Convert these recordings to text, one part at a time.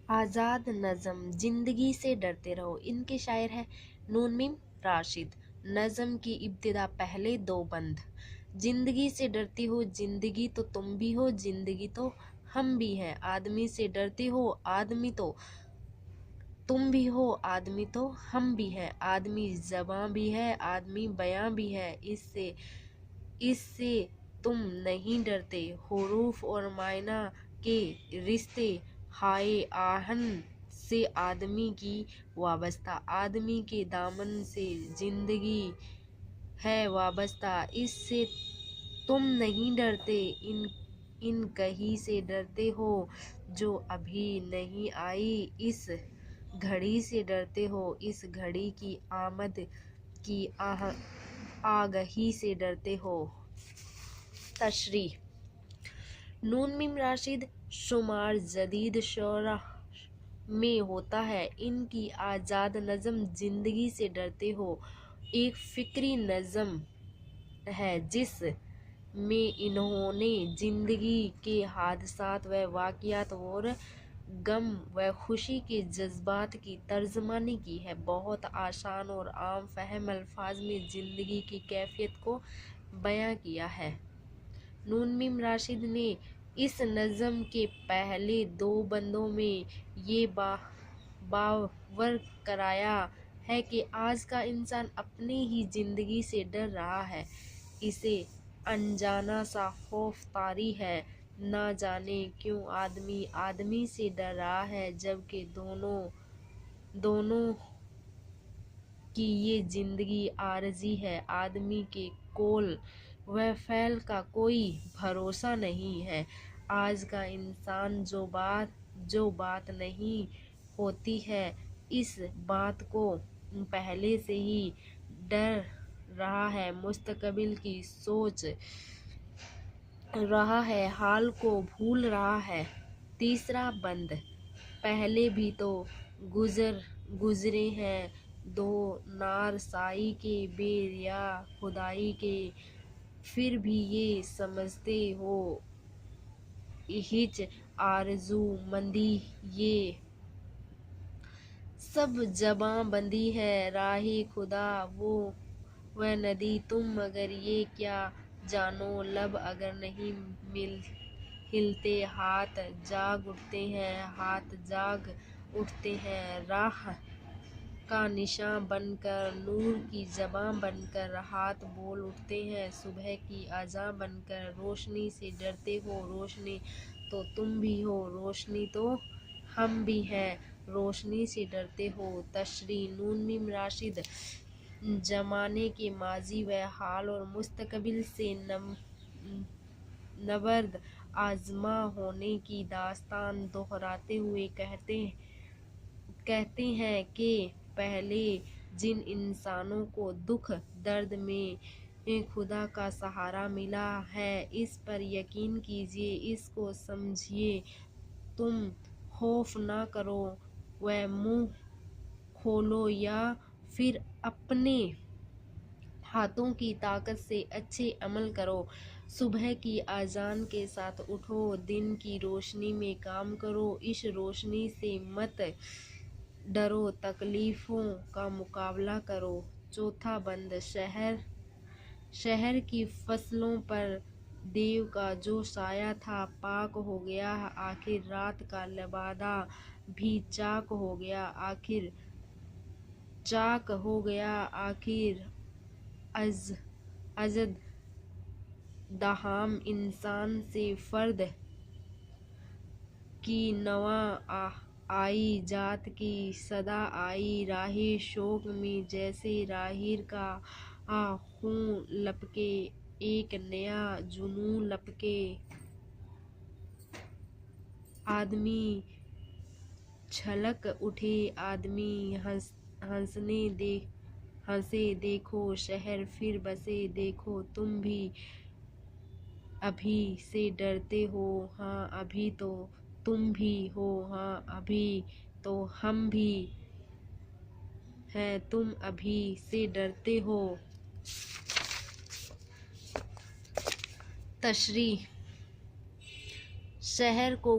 आज़ाद नज़म जिंदगी से डरते रहो। इनके शायर हैं नून मीम राशिद। नज़म की इब्तिदा पहले दो बंद। जिंदगी से डरती हो जिंदगी तो तुम भी हो, जिंदगी तो हम भी हैं। आदमी से डरते हो आदमी तो तुम भी हो, आदमी तो हम भी हैं। आदमी ज़बां भी है आदमी बयां भी है। इससे इससे तुम नहीं डरते। हुरूफ और मायना के रिश्ते, हाय आहन से आदमी की वाबस्ता। आदमी के दामन से जिंदगी है वाबस्ता। इससे तुम नहीं डरते। इन कहीं से डरते हो जो अभी नहीं आई। इस घड़ी से डरते हो इस घड़ी की आमद की आगही से डरते हो। तशरीह। नून मीम राशिद शुमार जदीद शोरा में होता है। इनकी आज़ाद नज़म जिंदगी से डरते हो एक फिक्री नज़म है, जिस में इन्होंने जिंदगी के हादसात व वाक़ियात और गम व खुशी के जज्बात की तर्जमानी की है। बहुत आसान और आम फहम अल्फाज में जिंदगी की कैफियत को बयां किया है। नून मीम राशिद ने इस नज़म के पहले दो बंदों में ये बावर कराया है कि आज का इंसान अपनी ही जिंदगी से डर रहा है। इसे अनजाना सा खौफ तारी है। ना जाने क्यों आदमी आदमी से डर रहा है, जबकि दोनों की ये जिंदगी आरजी है। आदमी के कोल व फैल का कोई भरोसा नहीं है। आज का इंसान जो बात नहीं होती है, इस बात को पहले से ही डर रहा है। मुस्तकबिल की सोच रहा है, हाल को भूल रहा है। तीसरा बंद। पहले भी तो गुजरे हैं दो नार साई के बेरिया खुदाई के। फिर भी ये समझते हो हिच आरज़ू मंदी ये सब जबां बंदी है। राही खुदा वो वह नदी तुम मगर ये क्या जानो। लब अगर नहीं हिलते हाथ जाग उठते हैं, हाथ जाग उठते हैं। राह का निशान बनकर नूर की ज़बां बनकर हाथ बोल उठते हैं। सुबह की अज़ां बनकर रोशनी से डरते हो, रोशनी तो तुम भी हो, रोशनी तो हम भी हैं। रोशनी से डरते हो। तशरीह। नून मीम राशिद जमाने के माजी व हाल और मुस्तकबिल से नबर्द आजमा होने की दास्तान दोहराते हुए कहते हैं कि पहले जिन इंसानों को दुख दर्द में खुदा का सहारा मिला है, इस पर यकीन कीजिए, इसको समझिए। तुम खौफ ना करो व मुंह खोलो या फिर अपने हाथों की ताकत से अच्छे अमल करो। सुबह की अजान के साथ उठो, दिन की रोशनी में काम करो। इस रोशनी से मत डरो, तकलीफों का मुकाबला करो। चौथा बंद। शहर की फसलों पर देव का जो साया था पाक हो गया। आखिर रात का लबादा भी चाक हो गया। आखिर अजद दहाम इंसान से फर्द की नवा आई, जात की सदा आई। राहे शोक में जैसे राहिर का खून लपके, एक नया जुनून लपके। आदमी छलक उठे, आदमी हंसे देखो, शहर फिर बसे देखो। तुम भी अभी से डरते हो, हाँ अभी तो तुम भी हो, हाँ अभी तो हम भी हैं। तुम अभी से डरते हो। तशरीह। शहर को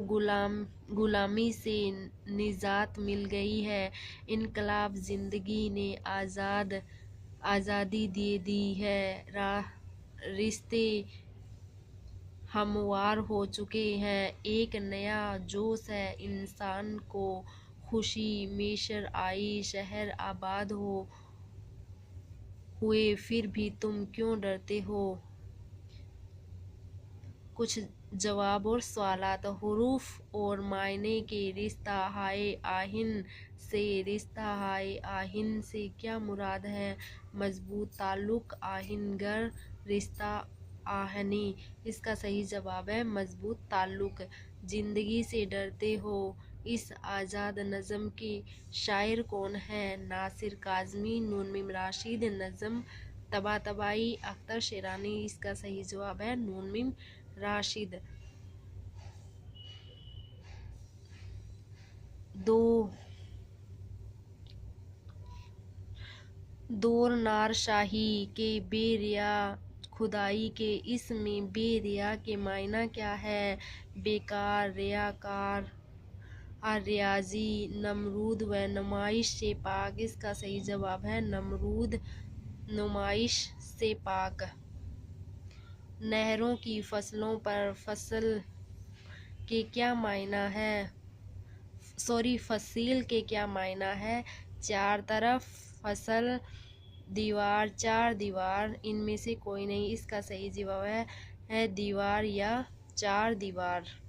गुलामी से निजात मिल गई है। इनकलाब जिंदगी ने आज़ादी दे दी है। रिश्ते हमवार हो चुके हैं। एक नया जोश है इंसान को, खुशी मेशर आई, शहर आबाद हुए, फिर भी तुम क्यों डरते हो। कुछ जवाब और सवालात। हुरूफ और मायने के रिश्ता हाय आहिन से, रिश्ता हाय आहिन से क्या मुराद है। मजबूत ताल्लुक आहिनगर, रिश्ता आहनी। इसका सही जवाब है मजबूत ताल्लुक। जिंदगी से डरते हो, इस आज़ाद नज़म के शायर कौन है। नासिर काज़मी, नून मीम राशिद, नज़म तबातबाई, अख्तर शेरानी। इसका सही जवाब है नून मीम राशिद। दौर नार शाही के बेरिया खुदाई के इसमें बेरिया के मायना क्या है। बेकार, रियाकार, रियाजी, नमरूद व नुमाइश से पाक। इसका सही जवाब है नमरूद, नुमाइश से पाक। नहरों की फसलों पर फसल के क्या मायना है। फसील के क्या मायना है। चार तरफ, फसल, दीवार, चार दीवार। इनमें से कोई नहीं। इसका सही जवाब है दीवार या चार दीवार।